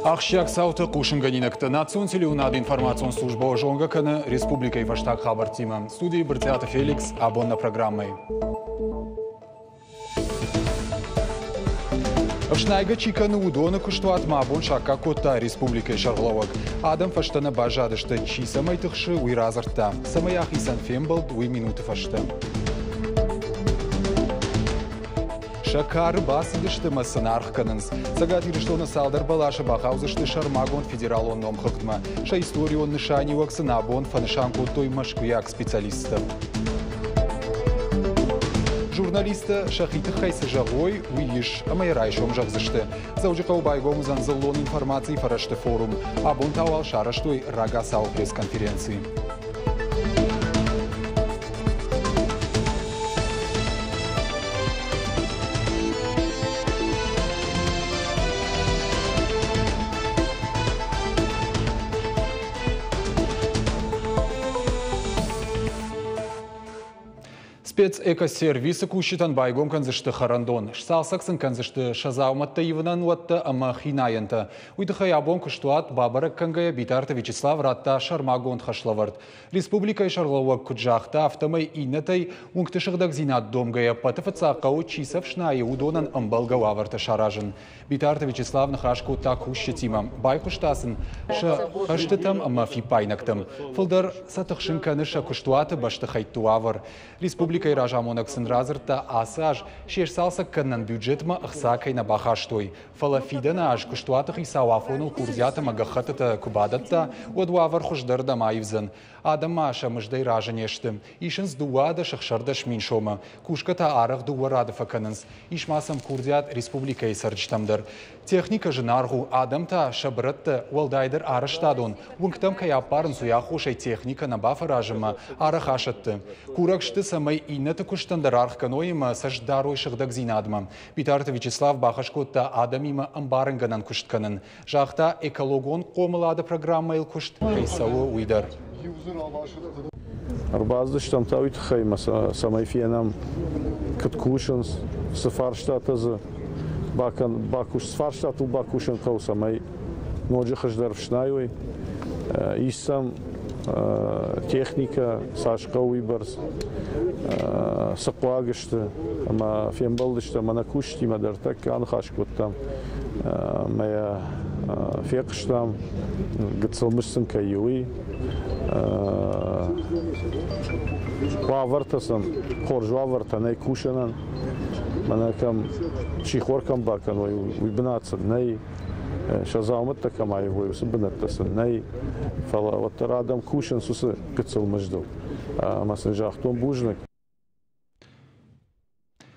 Ахшияк сауты Кушинганинакта национ телеунады информацион служба ожонга каны республика и фаштаг хабар тима. Студии Бартиата Феликс, абонна программой. Вшнайга чиканы удоны куштуат мабон шакка кота республика и шарловак. Адам фаштана бажады, что чи самай тыхши уйразарта. Самаях исан фембал 2 минуты фашта. Шакар басыдышты масынарх канынс. Сагат ирыштоны салдар балашы бахаузышты шармагон федерал он ном хыктма. Ша историю он нышани ваксына бон фанышанку той машкуяк специалистов. Журналиста Шахиты Хайсы Жагой уиш, а майрай шом жагзышты. Заужикау байгом занзаллон информации фарашты форум. Абон тавал шараштой рагасау пресс-конференции. Спецэкосервисы кущитан байгом канзышты харандон. Шсалсаксын канзышты шазауматта ивнан уатта ама хинаянта. Уйдыхай абон куштуат бабарак кангая битарта Вячеслав ратта шармагон хашлавард. Республика и шарлова куджахта автомай иннатай унктышыгдак зинат домгая патафацакау чисов шнай удонан амбалгававарта шаражын. Битарта Вячеслав нахашку так ущетима. Бай куштасын ша хаштытам ама фипайнактам. Фылдар сатыхшын каныша куштуаты баштыхайтуавар. Республика и ражамонаксын разырта асаж шерсалса каннан бюджетма ахсакай на бахаштой. Фалафидана аж куштуатах и сауафонул курдята магахатата кубадатта одуавар хуждарда майвзан. Адама шамыждай ражанештым. Ишын сдуада шахшардаш миншома. Кушката арах дуарада факанынс. Ишмасам курдят республика и сарджтамдар. Техника женаргу адамта шабратта уалдайдер араштадон. Вунктам каяпарын суяхушай техника на бафаражыма арахашатты. Куракшты самай инната куштандар архканоима саждаруй шагдак зинадма. Битарта Вячеслав бахашкотта адамима амбарынганан куштканын. Жахта экологон комылады программа ил кушт кайсауы уйдар. Арбазды штамтауит хайма самай фиенам каткушанс сафарштатазы бакуш сфарштату бакушан кау самай ноджи хаждар вшнайой иссам техника сашка уйбарс саклагышты ама фембалдышты мана кушти мадартак анхашкоттам моя фекштам гцелмышсын каюи вавартасан хоржвавартанай кушанан манакам чихоркам бакан уйбнацан най шазаумат такамай войсбнатасан най фала ватарадам кушан сусы гцелмыждал масын жахтон бужник.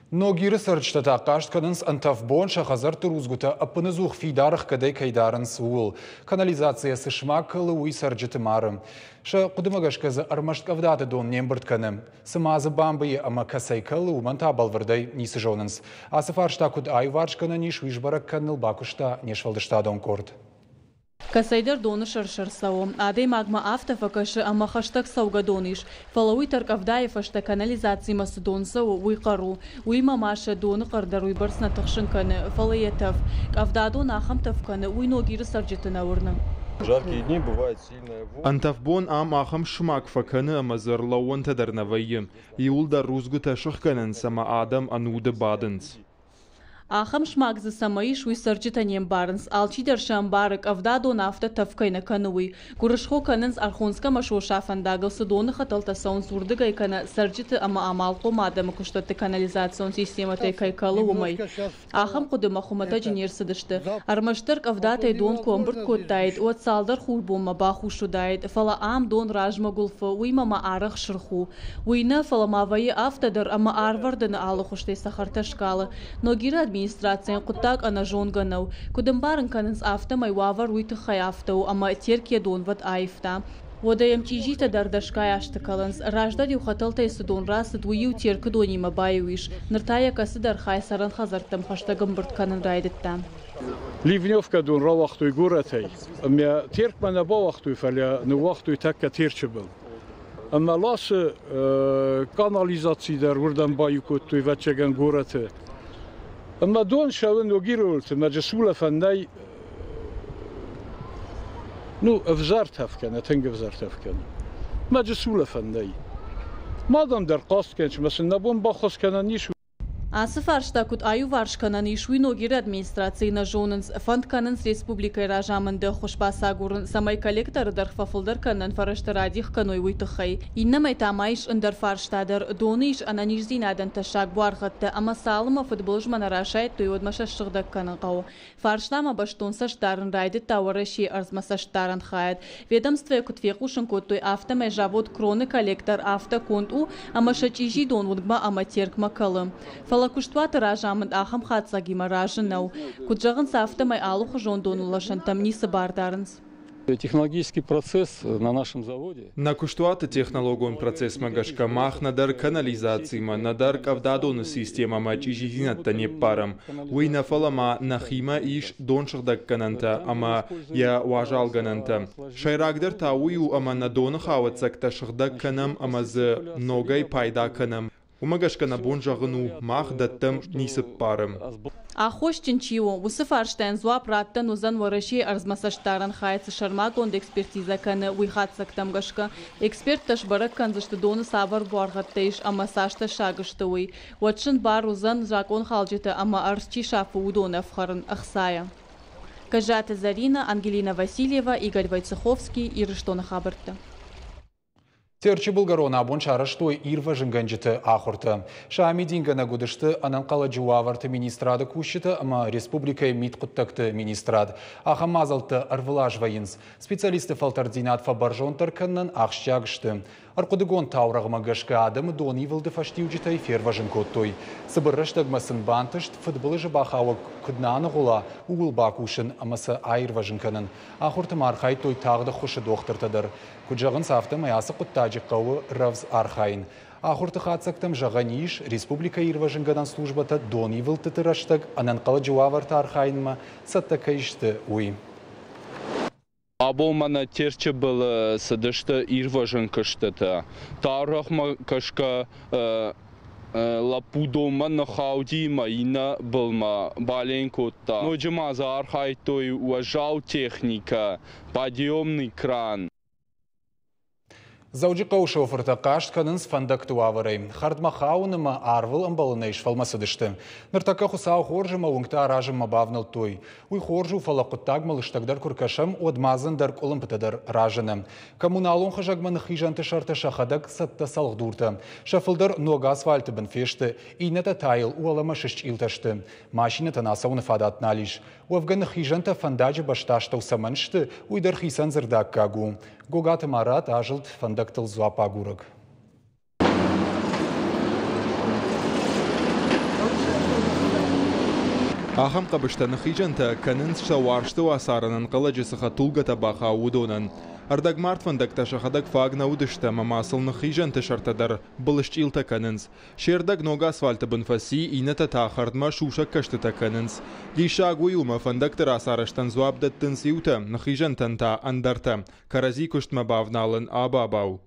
Но гиры сарчтата каштканынс антавбон шахазарты рузгута апынызух фидарах кадай кайдарын суыл. Канализация сышмакылы уй сарджыты марым. Ша кудымагашказы армашткавдаты дон нембыртканы. Сымазы бамбые ама касайкалы уманта балвардай нисы жонынс. Асыфаршта куд айваршканы ниш вишбарак каныл бакушта нешвалдышта дон корд. Касайдар доны шаршарсау. Адей магма автофакашы ама хаштаг сауга дониш. Фалауи таркавдай фашта канализации масы донсау уйқару. Уй мамаша доны қардар уйбарсна тықшынканы. Фалаетав. Кавдадон ахамтавканы уй ногиры сарджетына урны. Жаркие дни бывает сильная воля. Антавбон ахам шмак факаны амазарлауан тадарнавайым. Иулда рузгута шахканын сама адам ануды бадынс. Ахам шмагзы самаиш уй сарджитанем барнс. Алчидар шамбарык авдадо нафта тавкайна кануи. Курышхо канынс архонска машо шафандагылсы доны хаталта саун сурдыгай кана сарджиты ама амалко мадамы куштаты канализацион систематай кайкалы умай. Ахам кудыма хумата жинерсыдышты. Армаштырк авдатай дон комбырт коттайд. От салдар хурбома бахушу дайд. Фала ам дон ражма гулфы уй мама арах шырху. Уйна фала мавайы автодар ама арвардыны алыхуштай сахарташкалы. Но гира администрациян куттак ана жонганау. Кудымбарын канынс автомай вавар уйтыхай автау, ама теркия донват айфта. Водаем чижита дардашкай аштыкалынс. Раждар юхаталтай судон расы дуйу теркі донима байуиш. Ныртая касы дархай саран хазартам хаштагым бұртканын райдытта. Ливневка дон ра вақтуй горатай. Амя теркмана ба вақтуй фаля, ну вақтуй такка терчі был. Ама ласы канализациядар вұрдан баю көттуй вәтчеген горатай. Ама дон шавын огирулт, маджасула фандай نو افزارت هفکنه تنگ افزارت هفکنه ما جسوله فندی مادام در قاست کنش مثلا نبون با خواست کنه نیش Asif arştakut ayu varşkanan işuy nogir administraciyna jonans fond kanans respublikay rajamında xoşbasagurun samay kolektor dar xfafıldar kanan farashtaradih kanoy uytuxay. İnnamay tamayış ındar farştadar doniş ananijzinadan taşak buarxatta ama salma futbolcumana raşayt tuyodmaşa şıgdak kanan qaw. Farşlama baştonsaş darın raydı tawarashi arzmasaş darın xayat. Ведомстве кутвекушын котой автомай завод кроны коллектор авто конту ama şaçiji donudma ama terkma kalım. Фалакуштва тиражамын ахам хатсагима ражынау. Куджагын сафтамай алух жондонулашан тамнисы бардарынс. Технологический процесс на нашем заводе. На куштуаты технологион процесс магашка мах надар канализацима, надар кавдадон система мачижизинатта не парам. Уйна фалама нахима иш доншагдак кананта, ама я важал гананта. Шайрагдер таую ама надон хаватсакта шагдак канам, ама з ногай пайда канам. Умагашкана бонжагыну мах даттам нисып парым. Ахош чинчио, усыфарштен зуап раттан узан вараши арзмасаштаран хайцы шармагонд экспертиза каны уйхатсактам гашка. Эксперт ташбарак канзышты доны савар буаргаттайш ама сашта шагышты уй. Уатшын бар узан закон халджиты ама арчи шафы удона вхарын ахсая. Кажата Зарина, Ангелина Васильева, Игорь Войцеховский, Ирыштона Хабарта. Терчи Булгарона абон шараштой ирва жинганжиты ахурты. Шами дингана гудышты ананқала жуаварты министрады кушиты, ама республикай митқуттакты министрад. Аха мазалты арвылаж вайынс. Специалисты фалтардинат фабаржон тарканнан ахшчагышты. Арқудыгон таурағыма гашка адымы дон ивылды фаштиуджитай ферважын коттой. Сыбырыштагмасын бантышт футболы жыбахауы күднаны ғула уғыл бакушын амасы айырважын канын. Ахурты мархай той тағды құшы доқтыртыдыр. Күджағын сафты маясы құттажы қауы равз архайын. Ахурты қатсақтым жағаниш республика ирважынгадан службата дон ивылты тыраштаг ананқалы жуаварты архайынма саттакайшты уй. Або мана терче был садышты ирважын кыштыты. Тарахма кашка лапудома нахаудима ина былма баленкотта. Ноджимаза архайтой уважал техника, подъемный кран. Зауджи қаушы офырта қашт канынс фандакту аварай. Хардма хауныма арвыл амбалынайш фалмасы дышты. Ныртака хусау хоржыма уңта аражыма бавныл той. Уй хоржу фалақуттагмал ыштагдар күркашам одмазын дар колымпытадар ражыны. Коммуналун хажагманы хижанты шарты шахадак сатта салғы дурты. Шафылдар нога асфальты бін фешті. Инета тайыл уалама шышч илташты. Машината насауны фадат налиш. Уавганы хижанты фандаджы башташтау саманшты. Уйдар хисан зырдак кагу. Гогаты марат ажылт фандактыл зуапа гураг. Ахам қабыштаны хижанта канынс шауаршты асарынан қаладжысы қатулгата баха удонан. Ардагмарт фандакта шахадак фагна удышта мамасылны хижанты шартадар былышч илта канынс. Шердаг нога асфальты бынфаси инета тахардма шушак каштыта канынс. Лишагу юма фандактыр асарыштан зуабдаттын сиута нахижантанта андарта. Карази куштма бавналын абабау.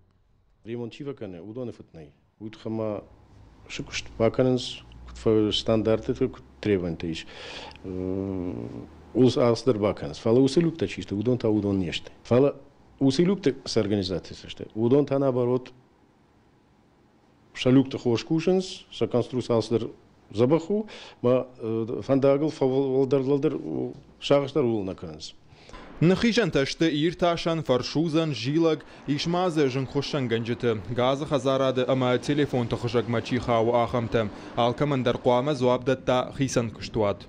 Ремонтива кане удоны фытнай. Удхама шукушт баканынс стандарты требования иш. Ус асдар баканс. Фала усилюкта чисто удон та удон неште. Фала усилюкта с организацией соште. Удон та наоборот шалюкта хошкушенс со конструкция асдар забаху, ма фандагл фавалдар шагыштар ул наканс. Нахижанташты ирташан фаршузан жилаг ишмазы жын хошан ганжыты. Газы хазарады ама телефон тахыжак мачихау ахамты. Алкамандар қуама зуабдатта хисан кыштуад.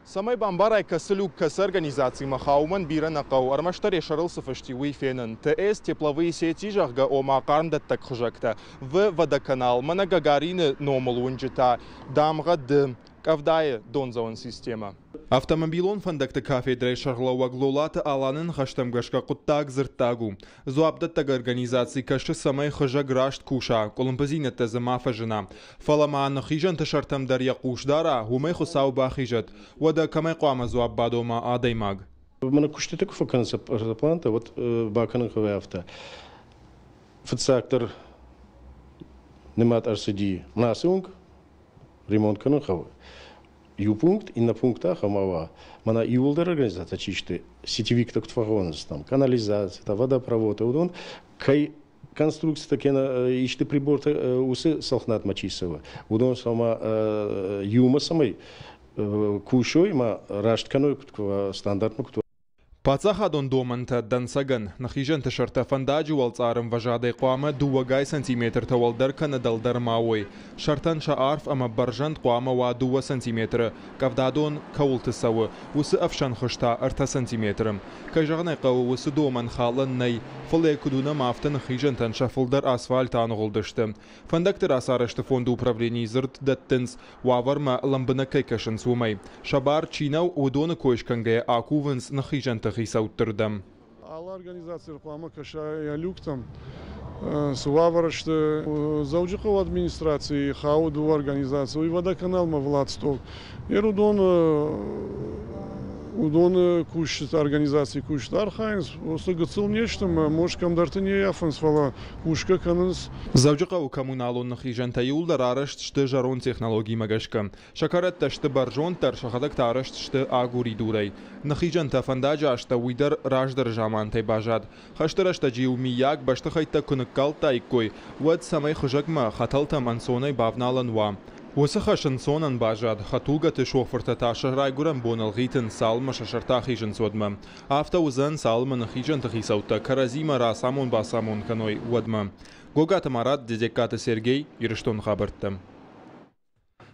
Самай бамбарай касылюк кас организации махауман бира нақау армаштаре шарылсы фаштивый фенен. ТС тепловые сети жахга ома қарндаттак хыжакта. В водоканал мана гагарины номал унжита. Дамға дым. Кавдайы донзауын система. Автомобилон фандакты кафедрай шарлауа глолаты аланын хаштамгашка құттаг зырттагу. Зуабдаттаг организации кашы самай хыжа грашт куша, колымпазинетті зымафа жына. Фаламааны хижан тышартамдар яқуштара, хумай хусау бахижат. Вада камай қуама зуаббадома адаймаг. Мана куштетеку факанса планта, вот баканын хавай авто. Фацактор немат арсади насунг, ремонт канын хавай. Ю-пункт и на пунктах амава. Мана юлдар организация чисты сетевик так твагонс там канализация, водопровод, удон кай конструкция такена ишты прибор усы салхнат мачисова. Удон сама юма самой кушой ма раштканой стандартно. Пацахадон доманта дансаган нахижан тшарта фандаджи walцарам важадай қуама 2 сантиметр тавалдар канадал дармауи. Шартан шаарф ама баржан қуама ва 2 сантиметр. Кавдадон каултысавы. Усы афшан хышта арта сантиметрым. Кайжағнай қауы усы доман халан най. Фылай кудуна мафта нахижан танша фылдар асфальт анығылдышты. Фандактер асарышты фонду управлений зырт даттынс. Ваварма ламбына кайкашын сумай. Шабар чинау удоны койшкангая акувынс нахижан Хисауттырдам. Алла организация рекламы кашая люктам. Суваварышты заужиков администрации хауду организацию и водоканал ма владстол. Удон кушает организации кушает архайнс. Просто гцел нечто может камдарты не яфанс вала кушка кананс. Заужиков коммуналон нахижан таюлдар арышт шты жарон технологий магашка. Шакарат ташты баржон тар шахадак тарышт шты агури дурай. Нахижан тафандаджа ашта уйдар раждар жаман тай бажад. Хаштарашта жиумияк башта хайта куныккал тайкой. Уад самай хужакма хаталта мансонай бавналан ва. Высыхашын сонан бажад, хатулга ты шофырта таша райгурам бонал гитен салма шашарта хижен содма. Афта узан салма на хижен тахисаута, каразима ра самон ба самон каной уадма. Гогата марат дедеката Сергей, Ирыштон хабарттам.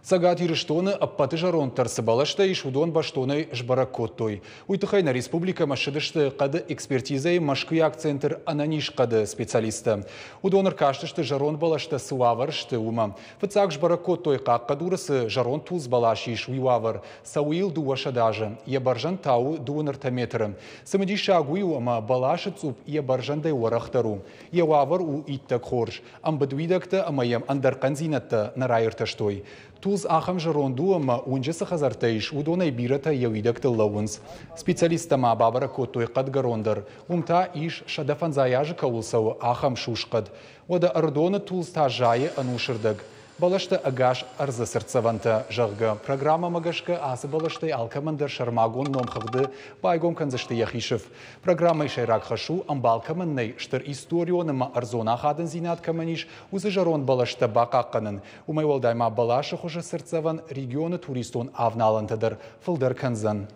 Сагат Ирыштоны аппаты жарон тарсыбалашта иш удон баштоны жбаракоттой. Уйтыхайна республика машидышты қады экспертизай машкыяк центр ананиш қады специалисты. Удоныр каштышты жарон балашта суаваршты ума. Фыцак жбаракоттой қаққа дурысы жарон туз балашиш уйвавар. Сауил дуаша даже. Ебаржан тау дуыныр таметры. Самадиша агую ама балашы цуп ебаржандай уарахтару. Евавар у иттак хорж. Амбадуидакта амаям андарқан зинатта нарайырташтой. Туз ахам жаронду ама унжасы хазартайш удонай бирата явидакты лауынс. Специалиста ма бабара коттой қад гарондар. Умта иш шадафанзаяжы каулсау ахам шушқад. Ода ардоны туз та жайы анушырдаг. Балашты агаш арзы сырцаванта жағға. Программа магашка асы балашты алкамандар шармагон номхағды байгон канзашты яхишев. Программа шайрак хашу амбалкаманнай штыр историоныма арзона хадын зинат каманиш узы жарон балашты бақаққанын. Умай олдайма балашы хожы сырцаван регионы туристон авналантыдыр фылдар канзан.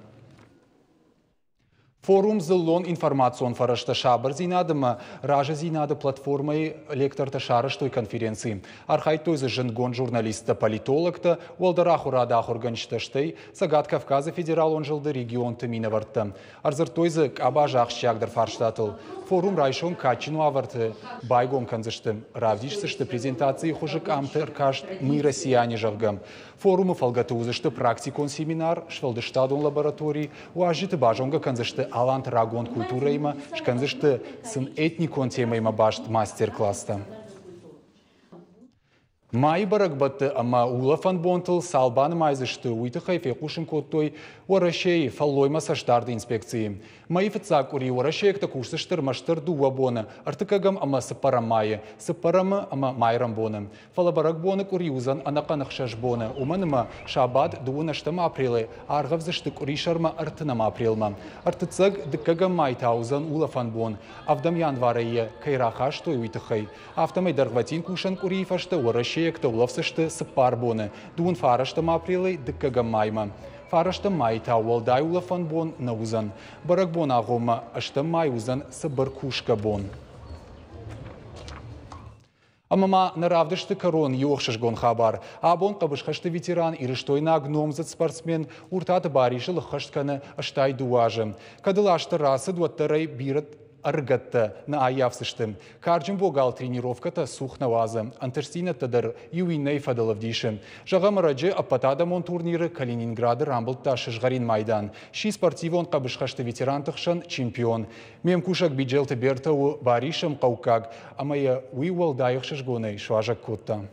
Форум зыллон информацион фарашта шабыр зинадыма, ража зинады платформой лекторта шарыштой конференции. Архайтойзы жынгон журналиста политологта, уалдараху радах органишташтай, Сагат Кавказа федерал он жылды регион тыминаварты. Арзыртойзы аба жақшягдар фарштатыл. Форум райшон качину аварты, байгом канзышты. Равдишсышты презентации хожик амтыр кашт мы россияне жағгам. Форумы фалгаты узышты практикон семинар, швалдыштадон лабораторий, уажиты бажонга канзышты алант рагон культурайма, шканзышты сын этникон темайма башт мастер-класста. Май баракбатты ама улафан бонтыл салбаны майзышты уйтыхай фекушын коттой уарашей фаллойма саштарды инспекции. Май фыцак ури уарашейкта курсыштыр маштыр дуа боны, артыкагам ама сыпара майы, сыпарамы ама майрам боны. Фала барак боны кури узан анақанық шаш боны, уманыма шабад дуынаштама апрелы, арғавзышты кури шарма артынама апрелма. Артыцаг дыккагам май таузан улафан бон, авдам январайы кайрахаш той уйтыхай. Автомай даргватин кушан кури фашты уарашей Шекта улавсышты сыпар боны. Дуын фараштам апрелы дыккагам майма. Фараштам май тауалдай улафан бон на узан. Барак бон ағома аштам май узан сыбыр кушка бон. Амама наравдышты корон йохшыш гон хабар. Абон қабышқашты ветеран ирыштойна гномзат спортсмен уртаты баришы лыққаштканы аштай дуажы. Кадылашты расы дуаттарай бират аргатта на аявсыштым. Карджин богал тренировката сух навазы. Антарстина тадар юинней фадалавдишым. Жағам раджы аппатадамон турниры Калининграды рамбылта шышгарин майдан. Ши спортивон қабышқашты ветерантықшын чемпион. Мем кушак биджелты бертау баришым қаукаг. Амая уивал дайық шышгоны шважак котта.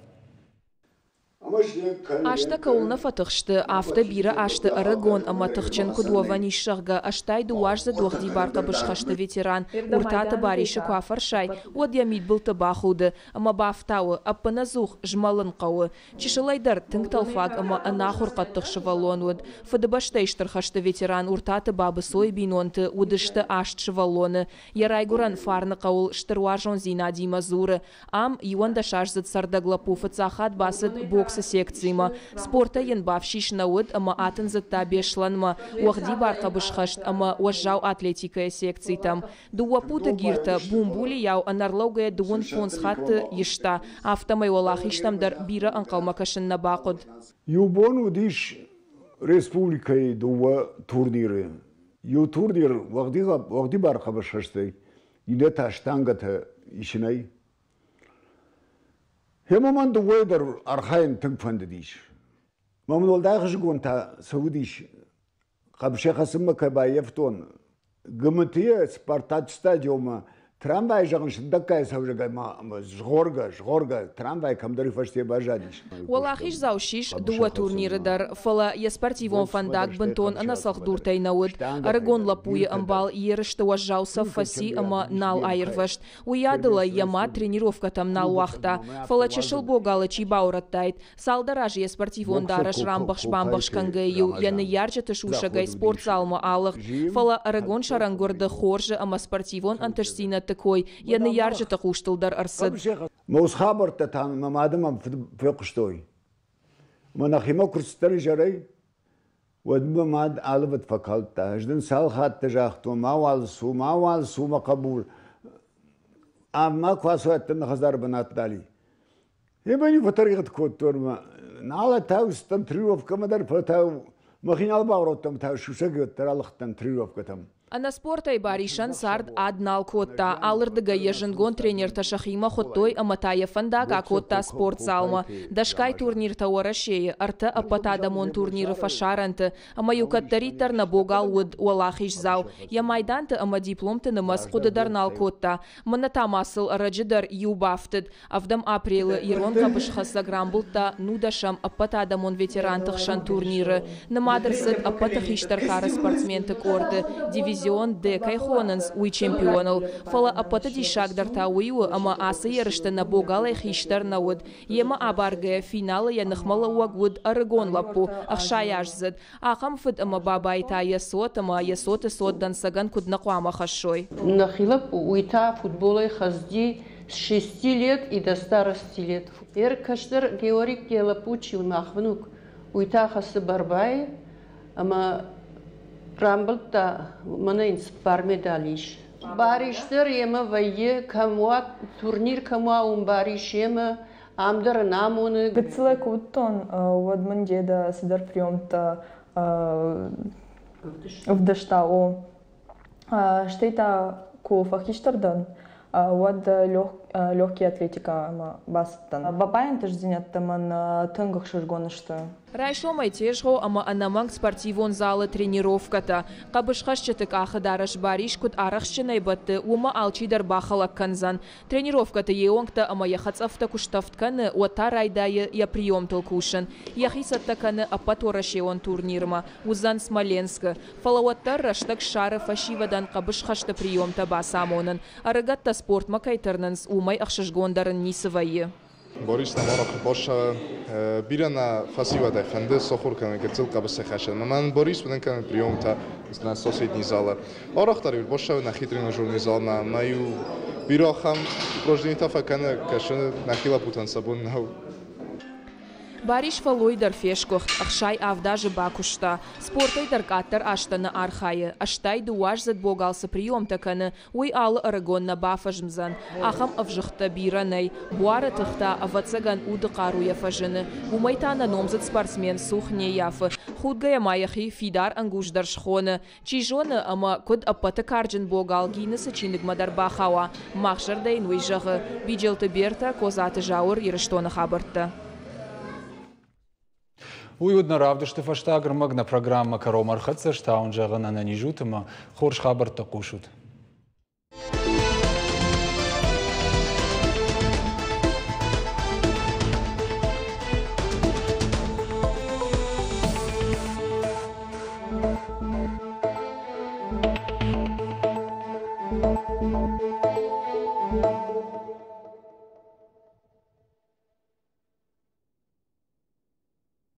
Ашта каулна фатыхшты, авто бира ашты Арагон, ама тыхчен кудуава нишшагга, аштай дуажза дуахди барка бышхашты ветеран, уртата бариша куафаршай, уадьямид был табахуды, ама бафтауы, аппаназух, жмалын кауы, чишалайдар тыңталфаг, ама анахур каттыхшы валонуд, фадабаштайштыр хашты ветеран, уртата бабы сой бинонты, удышты аштшы валоны, ярайгуран фарны каул, штыруажон зина димазуры, ам юанда шашзат сардаглапу, фацахат басыд бокса секцияма, спорта янбавшиш науд, ама атын затта бешланма, уахди барка бышхашт, ама уажжау атлетикая секции там. Дуапута гирта, бумбули яу анарлаугая дуун фонсхатты ешта, автомай валахиштамдар бира анкалмакашын набақуд. Юбону диш республикай дуа турниры. Ю турнир уахди барка бышхашты, инета штангата ишинай. Хемаман дуэдер архайн тыгфанды диш. Мамнол дағыш гонта саудиш. Қабшеха сымма кабаевтон. ГМТ Спартак стадиума трамвай жағын шындаққай саужаға жғорға трамвай камдары фаште бажадиш. Уалахиш заушиш дуа турнирыдар. Фала еспартивон фандак бентон анасах дуртай науд. Арагон лапуя амбал ерышты уажжауса фаси ама нал айырвашт. Уядыла яма тренировка там нал уахта. Фала чешыл богалы чибаураттайт. Салдараж еспартивон дараш рамбахш-бамбахш кангаю. Яны ярчаты шушагай спортзалма алых. Фала Арагон шарангорды хоржы ама спортивон анташсина такой, яны ярчаты хуштылдар арсыд. Моус хабарта там мамадымам феқыштой. Манахима курстары жарай. Вадма мад алыват факалта. Ждын сал хатты жақту. Мауал су мақабул. Амма квасу әттін хазар банаттали. Ебани фатарғыт көттөрма. Нала тауыстан трюовкамадар фатау. Махинал бауроттам тау шушагыттар алықтан трюовкатам. Ана спортай баришан сард аднал котта, алырдыга ежінгон тренер ташахима хоттой аматая фандага котта спортзалма. Дашкай турнир тауара шея, арта апатадамон турниры фашаранты, ама юкаттаритар на богал уд уалахиш зал. Я майданты ама дипломты намаз кудыдарнал котта. Маната масыл раджидар юбафтыд, авдам апрелы иронка бышхаса грамбулта нудашам апатадамон ветерантыхшан турниры. Намадырсыд апатахиштар кара спортсменты корды, дивизион Д кайхонанс уй чемпионал. Фала апата дишак дарта уйу, ама асы ярышты на богалы хиштар науд. Ема абаргая финалы янахмала уагуд Арагон лапу, ахшаяжзад. Ахамфыд ама бабайта ясот, ама ясоты сотдан саган куднакуама хашой. Нахилап уйта футболы хазди с 6 лет и до старости лет. Каштар Георгий Гелапучил махвнук. Уйта хасы барбай, ама Рамбылта манайнс бар медалиш. Бариштер ема вайе камуа турнир камуа бариш ема амдар намуны. Гцлай куттон водман деда сидар приемта вдыштау. Штейта ку фахиштардан. Вот легкий атлетика бастан. Бабайын тыжденет таман тынгых шыргонышты. Райшо майтежго, ама анаманг спортивон залы тренировката. Кабышхашчатык ахыдараш бариш кут арахшчынай батты, ума алчидар бахалак канзан. Тренировката еонгта, ама яхацафта куштафтканы, уата райдайы я приемтыл кушан. Яхисаттаканы апаторашеон турнирма, узан Смоленска. Фалауаттар раштак шары фашивадан кабышхашта приемта басамонын. Арагатта спорт макайтарнанс умай ахшашгондарын нисывайы. Борис намарах боша бирана фасивада ханде сохур кана гцил кабсе хашан. Ман Борис буден кана приемта на соседний зала. Орахтари боша на хитренажерный зал на маю бирохам упражнения факана кашан нахила путан сабун нау. Бариш фалойдар фешкохт, ахшай авдажи бакушта. Спортайдар каттар аштаны архайы. Аштай дуаш зад богалса приемтаканы. Уй алы Арагон на бафажмзан. Ахам авжыхта биранай. Буара тыхта авацаган уды қаруя фажыны. Умайтана номзад спортсмен сухне яфы. Худгая маяхи фидар ангушдар шхоны. Чижоны ама куд апата карджин богал гины сачиник мадар бахава. Махшардайн уйжағы. Биджелты берта козаты жауыр ирыштоны хабыртты. Уйудна равдышты фаштагр на программа Каромар Хатса, что он же на нижутыма, хорш хабарта кушут. Thank you.